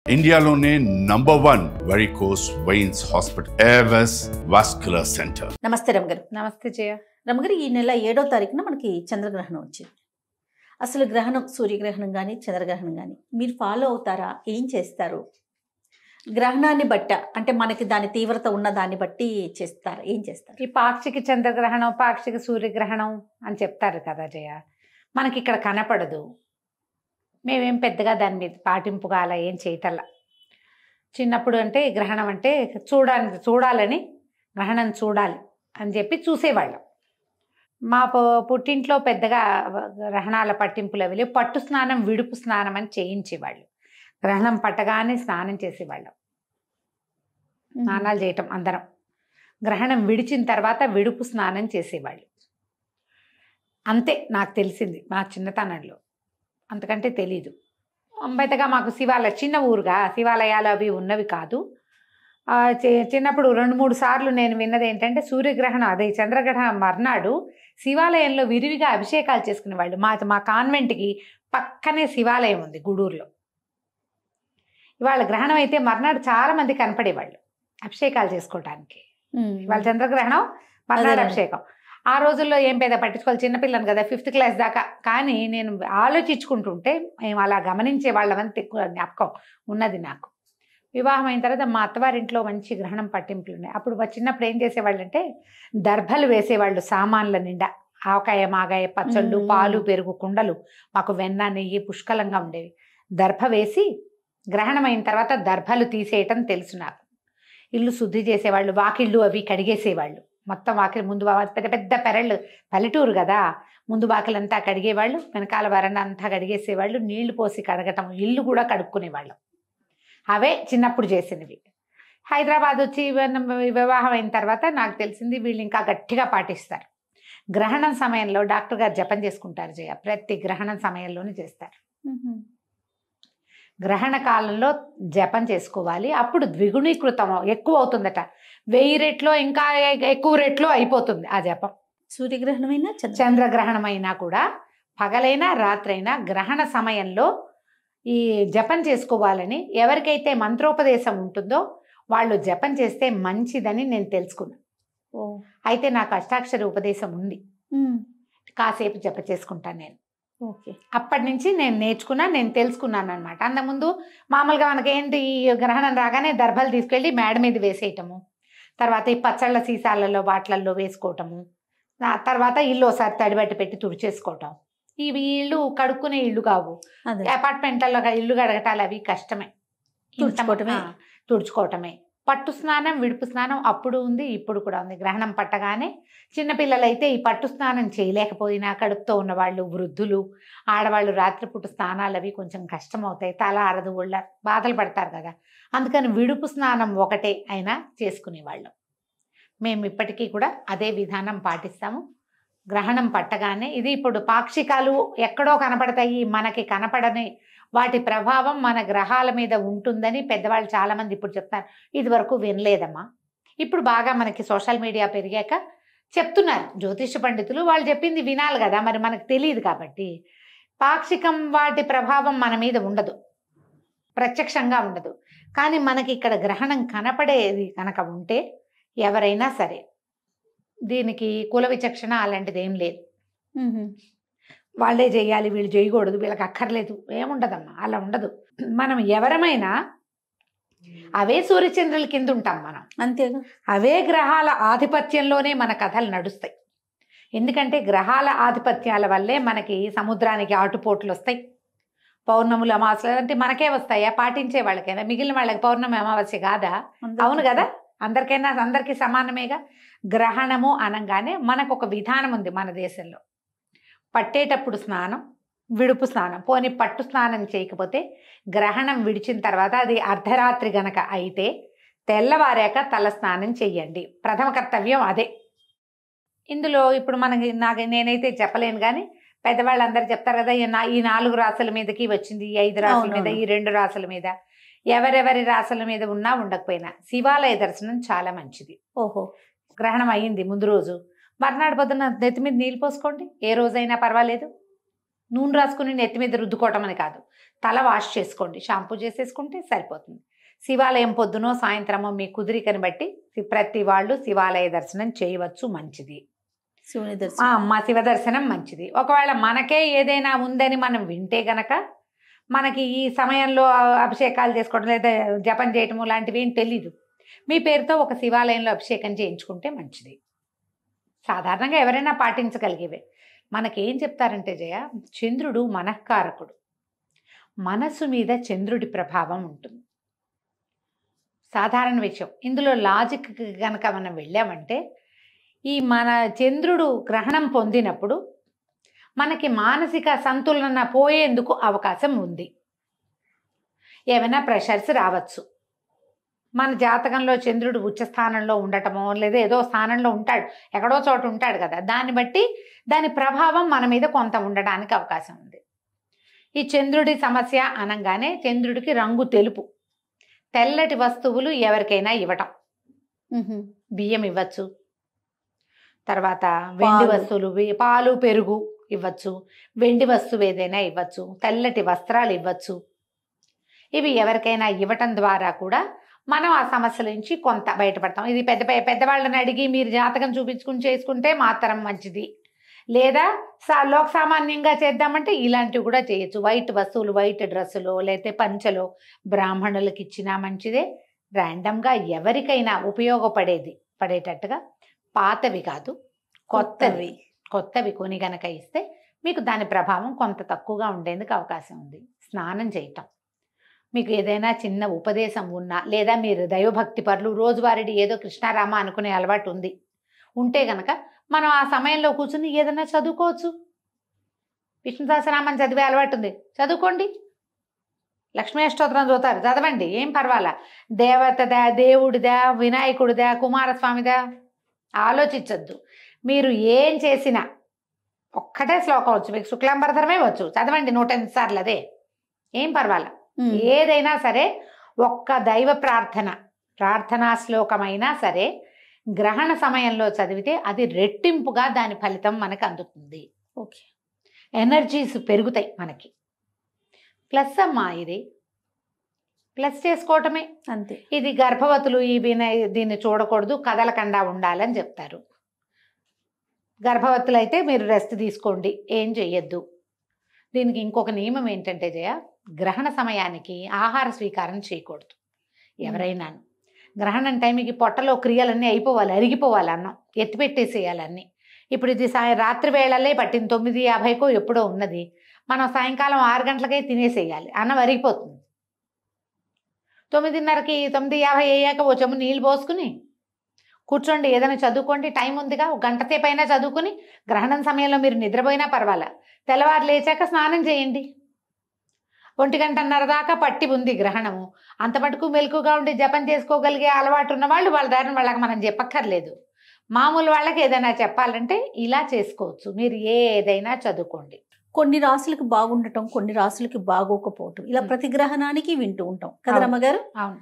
ఇండియాలోనే #1 varicose veins hospital Avis vascular centre. నమస్తే రమగారు. నమస్తే జయ. రమగారు, ఈ నెల 7వ తారీఖున మనకి చంద్రగ్రహణం వచ్చింది. అసలు గ్రహణం, సూర్యగ్రహణం కానీ చంద్రగ్రహణం కానీ మీరు ఫాలో అవుతారా? ఏం చేస్తారు? గ్రహణాన్ని బట్ట అంటే మనకి దాని తీవ్రత ఉన్న దాన్ని బట్టి చేస్తారా? ఏం చేస్తారు? ఈ పాక్షిక చంద్రగ్రహణం, పాక్షిక సూర్యగ్రహణం అని చెప్తారు కదా జయ. మనకి ఇక్కడ కనపడదు. మేమేం పెద్దగా దాని మీద పాటింపుగా అలా ఏం చేయటల్లా. చిన్నప్పుడు అంటే గ్రహణం అంటే చూడాలని గ్రహణం చూడాలి అని చెప్పి చూసేవాళ్ళం. మా పుట్టింట్లో పెద్దగా గ్రహణాల పట్టింపులు అవి లేవు. పట్టు స్నానం, విడుపు స్నానం అని చేయించేవాళ్ళు. గ్రహణం పట్టగానే స్నానం చేసేవాళ్ళం. స్నానాలు చేయటం అందరం. గ్రహణం విడిచిన తర్వాత విడుపు స్నానం చేసేవాళ్ళు. అంతే నాకు తెలిసింది మా చిన్నతనంలో. అంతకంటే తెలీదు. పెద్దగా మాకు చిన్న ఊరుగా శివాలయాలు అవి ఉన్నవి కాదు. చిన్నప్పుడు 2-3 సార్లు నేను విన్నది ఏంటంటే, సూర్యగ్రహణం అదే చంద్రగ్రహణం మర్నాడు శివాలయంలో విరివిగా అభిషేకాలు చేసుకునేవాళ్ళు. మా కాన్వెంట్కి పక్కనే శివాలయం ఉంది గూడూరులో. ఇవాళ గ్రహణం అయితే మర్నాడు చాలా మంది కనపడేవాళ్ళు అభిషేకాలు చేసుకోవటానికి. ఇవాళ చంద్రగ్రహణం, మర్నాడు అభిషేకం. ఆ రోజుల్లో ఏం పెద్ద పట్టించుకోవాలి, చిన్నపిల్లని కదా, 5th క్లాస్ దాకా. కానీ నేను ఆలోచించుకుంటుంటే మేము అలా గమనించే వాళ్ళమని ఎక్కువ జ్ఞాపకం ఉన్నది నాకు. వివాహం అయిన తర్వాత మా అత్తవారింట్లో మంచి గ్రహణం పట్టింపులు ఉన్నాయి. అప్పుడు మా చిన్నప్పుడు ఏం చేసేవాళ్ళు అంటే, దర్భలు వేసేవాళ్ళు సామాన్ల నిండా. ఆవకాయ, మాగాయ, పచ్చళ్ళు, పాలు, పెరుగు, కుండలు. మాకు వెన్న, నెయ్యి పుష్కలంగా ఉండేవి. దర్భ వేసి గ్రహణం అయిన తర్వాత దర్భలు తీసేయటం తెలుసు నాకు. ఇల్లు శుద్ధి చేసేవాళ్ళు, వాకిళ్ళు అవి కడిగేసేవాళ్ళు. మొత్తం వాకిలి ముందు పెద్ద పెద్ద పెరళ్ళు, పల్లెటూరు కదా, ముందు వాకిలంతా కడిగేవాళ్ళు, వెనకాల వరండా అంతా కడిగేసేవాళ్ళు. నీళ్లు పోసి కడగటం, ఇల్లు కూడా కడుక్కునేవాళ్ళం. అవే చిన్నప్పుడు చేసినవి. హైదరాబాద్ వచ్చి వివాహం అయిన తర్వాత నాకు తెలిసింది వీళ్ళు ఇంకా గట్టిగా పాటిస్తారు. గ్రహణం సమయంలో డాక్టర్ గారు జపం చేసుకుంటారు జయ. ప్రతి గ్రహణం సమయంలోనే చేస్తారు. గ్రహణ కాలంలో జపం చేసుకోవాలి. అప్పుడు ద్విగుణీకృతం ఎక్కువ అవుతుందట. 1000 రెట్లో ఇంకా ఎక్కువ రెట్లో అయిపోతుంది ఆ జపం. సూర్యగ్రహణమైనా చంద్రగ్రహణమైనా కూడా పగలైనా రాత్రైనా గ్రహణ సమయంలో ఈ జపం చేసుకోవాలని ఎవరికైతే మంత్రోపదేశం ఉంటుందో వాళ్ళు జపం చేస్తే మంచిదని నేను తెలుసుకున్నాను. అయితే నాకు అష్టాక్షరి ఉపదేశం ఉంది. కాసేపు జపం చేసుకుంటాను నేను. ఓకే. అప్పటి నుంచి నేను నేర్చుకున్నాను, నేను తెలుసుకున్నాను అనమాట. అంతకుముందు మామూలుగా మనకేంటి, ఈ గ్రహణం రాగానే దర్భలు తీసుకెళ్ళి మేడ మీద వేసేయటము, తర్వాత ఈ పచ్చళ్ళ సీసాలలో వాటిలలో వేసుకోవటము, తర్వాత ఇల్లు ఒకసారి తడిబట్టి పెట్టి తుడిచేసుకోవటం. ఇవి ఇల్లు కడుక్కునే ఇల్లు కావు. అపార్ట్మెంట్లలో ఇల్లు కడగటాలు అవి కష్టమే. తుడుచుకోవటమే. పట్టు స్నానం, విడుపు స్నానం అప్పుడు ఉంది, ఇప్పుడు కూడా ఉంది. గ్రహణం పట్టగానే చిన్నపిల్లలైతే ఈ పట్టు స్నానం చేయలేకపోయినా, కడుపుతో ఉన్నవాళ్ళు, వృద్ధులు, ఆడవాళ్ళు రాత్రిపూట స్నానాలు అవి కొంచెం కష్టం అవుతాయి. తల ఆరదు, ఒళ్ళ బాధలు పడతారు కదా. అందుకని విడుపు స్నానం ఒకటే అయినా చేసుకునేవాళ్ళం. మేము ఇప్పటికీ కూడా అదే విధానం పాటిస్తాము. గ్రహణం పట్టగానే ఇది ఇప్పుడు పాక్షికాలు ఎక్కడో కనపడతాయి, మనకి కనపడని వాటి ప్రభావం మన గ్రహాల మీద ఉంటుందని పెద్దవాళ్ళు చాలామంది ఇప్పుడు చెప్తున్నారు. ఇది వరకు వినలేదమ్మా. ఇప్పుడు బాగా మనకి సోషల్ మీడియా పెరిగాక చెప్తున్నారు జ్యోతిష పండితులు. వాళ్ళు చెప్పింది వినాలి కదా, మరి మనకు తెలియదు కాబట్టి. పాక్షికం వాటి ప్రభావం మన మీద ఉండదు, ప్రత్యక్షంగా ఉండదు. కానీ మనకి ఇక్కడ గ్రహణం కనపడేది కనుక ఉంటే ఎవరైనా సరే దీనికి కుల విచక్షణ అలాంటిది ఏం లేదు. వాళ్ళే చేయాలి, వీళ్ళు చేయకూడదు, వీళ్ళకి అక్కర్లేదు, ఏముండదమ్మా, అలా ఉండదు. మనం ఎవరమైనా అవే సూర్యచంద్రుల కింద ఉంటాం మనం, అంతేగా. అవే గ్రహాల ఆధిపత్యంలోనే మన కథలు నడుస్తాయి. ఎందుకంటే గ్రహాల ఆధిపత్యాల వల్లే మనకి సముద్రానికి ఆటుపోట్లు వస్తాయి. పౌర్ణములు, అమావాస్యలు అంటే మనకే వస్తాయా? పాటించే వాళ్ళకైనా. మిగిలిన వాళ్ళకి పౌర్ణమి అమావాస్య కాదా? అవును కదా, అందరికైనా అందరికీ సమానమేగా. గ్రహణము అనగానే మనకు ఒక విధానం ఉంది మన దేశంలో. పట్టేటప్పుడు స్నానం, విడుపు స్నానం. పోనీ పట్టు స్నానం చేయకపోతే గ్రహణం విడిచిన తర్వాత అది అర్ధరాత్రి గనక అయితే తెల్లవారాక తల స్నానం చెయ్యండి. ప్రథమ కర్తవ్యం అదే. ఇందులో ఇప్పుడు నేనైతే చెప్పలేను, కానీ పెద్దవాళ్ళందరూ చెప్తారు కదా, ఈ 4 రాసుల మీదకి వచ్చింది, ఈ 5 రాసుల మీద, ఈ 2 రాసుల మీద. ఎవరెవరి రాసుల మీద ఉన్నా ఉండకపోయినా శివాలయ దర్శనం చాలా మంచిది. ఓహో. గ్రహణం అయ్యింది ముందు రోజు, మర్నాడు పొద్దున్న నెత్తి మీద నీళ్ళు పోసుకోండి, ఏ రోజైనా పర్వాలేదు. నూనె రాసుకుని నెత్తి మీద రుద్దుకోవటం అని కాదు, తల వాష్ చేసుకోండి, షాంపూ చేసేసుకుంటే సరిపోతుంది. శివాలయం పొద్దునో సాయంత్రమో మీ కుదిరికని బట్టి ప్రతి వాళ్ళు శివాలయ దర్శనం చేయవచ్చు, మంచిది. శివుని దర్శనం మా శివ దర్శనం మంచిది. ఒకవేళ మనకే ఏదైనా ఉందని మనం వింటే గనక మనకి ఈ సమయంలో అభిషేకాలు చేసుకోవడం లేదా జపం చేయటము లాంటివి ఏం తెలీదు, మీ పేరుతో ఒక శివాలయంలో అభిషేకం చేయించుకుంటే మంచిది. సాధారణంగా ఎవరైనా పాటించగలిగేవే. మనకేం చెప్తారంటే జయ, చంద్రుడు మనఃకారకుడు, మనస్సు మీద చంద్రుడి ప్రభావం ఉంటుంది. సాధారణ విషయం. ఇందులో లాజిక్ కనుక మనం వెళ్ళామంటే ఈ మన చంద్రుడు గ్రహణం పొందినప్పుడు మనకి మానసిక సంతులన పోయేందుకు అవకాశం ఉంది. ఏమైనా ప్రెషర్స్ రావచ్చు. మన జాతకంలో చంద్రుడు ఉచ్చ స్థానంలో ఉండటమో లేదా ఏదో స్థానంలో ఉంటాడు, ఎక్కడో చోట ఉంటాడు కదా, దాన్ని బట్టి దాని ప్రభావం మన మీద కొంత ఉండడానికి అవకాశం ఉంది. ఈ చంద్రుడి సమస్య అనగానే చంద్రుడికి రంగు తెలుపు, తెల్లటి వస్తువులు ఎవరికైనా ఇవ్వటం, బియ్యం ఇవ్వచ్చు, తర్వాత వెండి వస్తువులు, పాలు పెరుగు ఇవ్వచ్చు, వెండి వస్తువు ఏదైనా ఇవ్వచ్చు, తెల్లటి వస్త్రాలు ఇవ్వచ్చు. ఇవి ఎవరికైనా ఇవ్వటం ద్వారా కూడా మనం ఆ సమస్యల నుంచి కొంత బయటపడతాం. ఇది పెద్దవాళ్ళని అడిగి మీరు జాతకం చూపించుకుని చేసుకుంటే మాత్రం మంచిది, లేదా లోక సామాన్యంగా చేద్దామంటే ఇలాంటివి కూడా చేయొచ్చు. వైట్ వస్తువులు, వైట్ డ్రెస్సులో లేకపోతే పంచలో బ్రాహ్మణులకు ఇచ్చినా మంచిదే. ర్యాండమ్గా ఎవరికైనా పడేటట్టుగా పాతవి కాదు కొత్తవి కొని గనక ఇస్తే మీకు దాని ప్రభావం కొంత తక్కువగా ఉండేందుకు అవకాశం ఉంది. స్నానం చేయటం, మీకు ఏదైనా చిన్న ఉపదేశం ఉన్నా లేదా మీరు దైవభక్తి పరులు రోజువారీ ఏదో కృష్ణారామ అనుకునే అలవాటు ఉంటే గనక మనం ఆ సమయంలో కూర్చుని ఏదైనా చదువుకోవచ్చు. విష్ణు సహస్రనామం చదివే అలవాటు ఉంది, చదువుకోండి. లక్ష్మీ అష్టోత్తరం చదువుతారు, చదవండి, ఏం పర్వాలా. దేవతదా, దేవుడిదా, వినాయకుడిదా, కుమారస్వామిదా ఆలోచించద్దు. మీరు ఏం చేసినా ఒక్కటే శ్లోకం వచ్చు, మీకు శుక్లాంబరధరమే వచ్చు, చదవండి 108 సార్లు, అదే ఏం పర్వాలా. ఏదైనా సరే ఒక్క దైవ ప్రార్థనా శ్లోకమైనా సరే గ్రహణ సమయంలో చదివితే అది రెట్టింపుగా దాని ఫలితం మనకు అందుతుంది. ఓకే, ఎనర్జీస్ పెరుగుతాయి మనకి. ప్లస్ అమ్మా, ఇది ప్లస్ చేసుకోవటమే అంతే. ఇది గర్భవతులు దీన్ని చూడకూడదు, కదలకుండా ఉండాలని చెప్తారు. గర్భవతులైతే మీరు రెస్ట్ తీసుకోండి, ఏం చెయ్యొద్దు. దీనికి ఇంకొక నియమం ఏంటంటే జయ, గ్రహణ సమయానికి ఆహార స్వీకారం చేయకూడదు ఎవరైనాను. గ్రహణం టైంకి పొట్టలో క్రియలన్నీ అయిపోవాలి, అరిగిపోవాలి, అన్నం ఎత్తిపెట్టేసేయాలి అన్నీ. ఇప్పుడు ఇది రాత్రి వేళలే పట్టింది, 9:50కో ఎప్పుడో ఉన్నది, మనం సాయంకాలం 6 గంటలకే తినేసేయాలి, అన్నం అరిగిపోతుంది. 9:30కి 9:50 అయ్యాక ఓ చెమ్ము నీళ్ళు పోసుకుని కూర్చోండి, ఏదైనా చదువుకోండి, టైం ఉందిగా, ఒక గంట సేపు అయినా చదువుకుని. గ్రహణం సమయంలో మీరు నిద్రపోయినా పర్వాలా, తెల్లవారు లేచాక స్నానం చేయండి. 1:30 దాకా పట్టి ఉంది గ్రహణము, అంత మటుకు మెలకుగా ఉండి జపం చేసుకోగలిగే అలవాటు ఉన్న వాళ్ళు వాళ్ళ దారిని వాళ్ళకి మనం చెప్పక్కర్లేదు. మామూలు వాళ్ళకి ఏదైనా చెప్పాలంటే ఇలా చేసుకోవచ్చు. మీరు ఏదైనా చదువుకోండి. కొన్ని రాసులకి బాగుండటం, కొన్ని రాసులకి బాగోకపోవటం, ఇలా ప్రతి గ్రహణానికి వింటూ ఉంటాం కదా రమ్మగారు. అవును.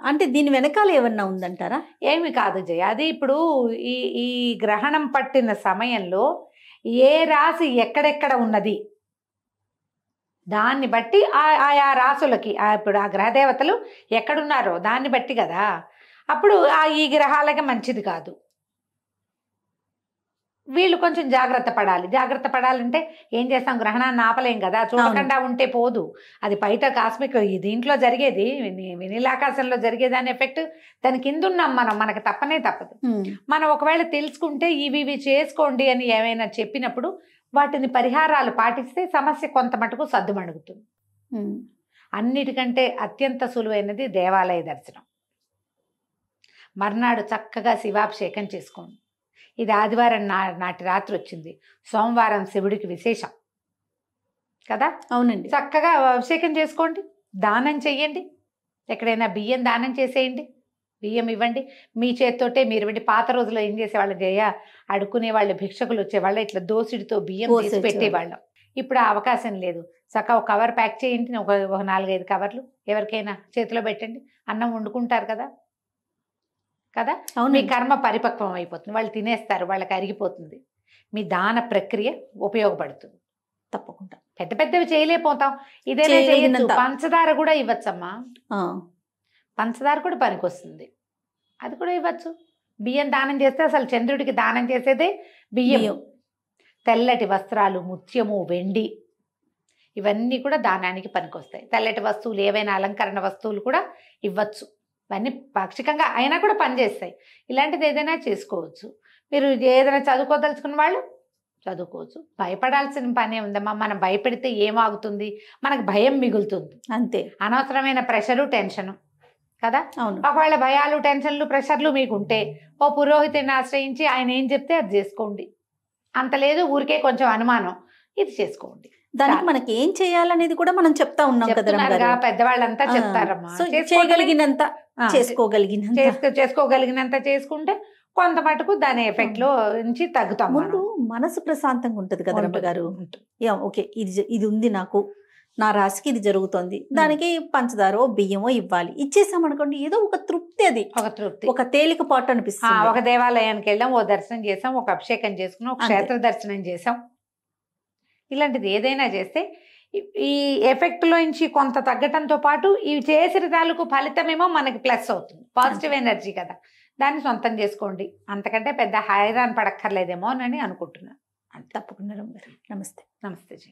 అంటే దీని వెనకాల ఏమన్నా ఉందంటారా? ఏమి కాదు జయ, అది ఇప్పుడు ఈ గ్రహణం పట్టిన సమయంలో ఏ రాశి ఎక్కడెక్కడ ఉన్నది దాన్ని బట్టి ఆయా రాసులకి ఇప్పుడు ఆ గ్రహదేవతలు ఎక్కడున్నారో దాన్ని బట్టి కదా. అప్పుడు ఈ గ్రహాలకి మంచిది కాదు, వీళ్ళు కొంచెం జాగ్రత్త పడాలంటే ఏం చేస్తాం, గ్రహణాన్ని ఆపలేం కదా, చూడకుండా ఉంటే పోదు. అది బయట కాస్మిక్ దీంట్లో జరిగేది, వినీలాకాశంలో జరిగేదాని ఎఫెక్ట్ దాని కింద ఉన్నాం మనకు తప్పదు. మనం ఒకవేళ తెలుసుకుంటే ఇవి చేసుకోండి అని ఏమైనా చెప్పినప్పుడు వాటిని పరిహారాలు పాటిస్తే సమస్య కొంత మటుకు సద్దుమణుగుతుంది. అన్నిటికంటే అత్యంత సులువైనది దేవాలయ దర్శనం. మర్నాడు చక్కగా శివాభిషేకం చేసుకోండి. ఇది ఆదివారం నాటి రాత్రి వచ్చింది, సోమవారం శివుడికి విశేషం కదా. అవునండి. చక్కగా అభిషేకం చేసుకోండి, దానం చెయ్యండి, ఎక్కడైనా బియ్యం దానం చేసేయండి, బియ్యం ఇవ్వండి మీ చేతితోటే. మీరు ఇవ్వండి. పాత రోజుల్లో ఏం చేసేవాళ్ళు జయ, అడుక్కునే వాళ్ళు, భిక్షకులు వచ్చేవాళ్ళు, ఇట్లా దోసిడితో బియ్యం తీసి పెట్టేవాళ్ళం. ఇప్పుడు ఆ అవకాశం లేదు. చక్కగా ఒక కవర్ ప్యాక్ చేయండి, ఒక 4-5 కవర్లు ఎవరికైనా చేతిలో పెట్టండి, అన్నం వండుకుంటారు కదా. మీ కర్మ పరిపక్వం అయిపోతుంది, వాళ్ళు తినేస్తారు, వాళ్ళకి అరిగిపోతుంది. మీ దాన ప్రక్రియ ఉపయోగపడుతుంది తప్పకుండా. పెద్ద పెద్దవి చేయలేకపోతాం, ఇదైనా చేయొచ్చు. చేయగలిగినంత. పంచదార కూడా ఇవ్వచ్చమ్మా, ఆ, పంచదార కూడా పనికొస్తుంది, అది కూడా ఇవ్వచ్చు. బియ్యం దానం చేస్తే అసలు చంద్రుడికి దానం చేసేదే బియ్యం. బియ్యం. తెల్లటి వస్త్రాలు, ముత్యము, వెండి ఇవన్నీ కూడా దానానికి పనికొస్తాయి. తెల్లటి వస్తువులు ఏవైనా అలంకరణ వస్తువులు కూడా ఇవ్వచ్చు. ఇవన్నీ పాక్షికంగా అయినా కూడా పనిచేస్తాయి. ఇలాంటిది ఏదైనా చేసుకోవచ్చు. మీరు ఏదైనా చదువుకోదలుచుకున్న వాళ్ళు చదువుకోవచ్చు. భయపడాల్సిన పనే ఉందమ్మా. మనం భయపెడితే ఏమాగుతుంది? మనకు భయం మిగులుతుంది, అంతే. అనవసరమైన ప్రెషరు, టెన్షను కదా. అవును. ఒకవేళ భయాలు, టెన్షన్లు, ప్రెషర్లు మీకుంటే ఓ పురోహితుడిని ఆశ్రయించి ఆయన ఏం చెప్తే అది చేసుకోండి. అంత లేదు ఊరికే కొంచెం అనుమానం, ఇది చేసుకోండి. దానికి మనకి ఏం చేయాలనేది కూడా మనం చెప్తా ఉన్నాం కదా చెప్తున్నారుగా, రమ్మగారు. పెద్దవాళ్ళంతా ఆ, చెప్తారమ్మా. సో చేసుకోవడమే. చేయగలిగినంత ఆ, చేసుకోగలిగినంత. చేసుకోగలిగినంత చేసుకుంటే కొంత మటుకు దాని ఎఫెక్ట్ లో నుంచి తగ్గుతాం. ముందు మనసు ప్రశాంతంగా ఉంటది కదా రమ్మగారు. ఓకే, ఇది ఉంది నాకు, నా రాశికి ఇది జరుగుతోంది, దానికి పంచదారో బియ్యమో ఇవ్వాలి, ఇచ్చేసామనుకోండి ఏదో ఒక తృప్తి, అది ఒక తృప్తి, ఒక తేలికపాటు అనిపిస్తుంది. ఒక దేవాలయానికి వెళ్ళాం, ఓ దర్శనం చేసాం, ఒక అభిషేకం చేసుకున్నాం, ఒక క్షేత్ర దర్శనం చేసాం. ఇలాంటిది ఏదైనా చేస్తే ఈ ఎఫెక్ట్ లో నుంచి కొంత తగ్గటంతో పాటు ఈ చేసిన తాలూకు ఫలితమేమో మనకి ప్లస్ అవుతుంది. పాజిటివ్ ఎనర్జీ కదా, దాన్ని సొంతం చేసుకోండి. అంతకంటే పెద్ద హైరాన్ పడక్కర్లేదేమో అని అనుకుంటున్నాను. తప్పకుండా రమ్మగారు. నమస్తే. నమస్తే జీ.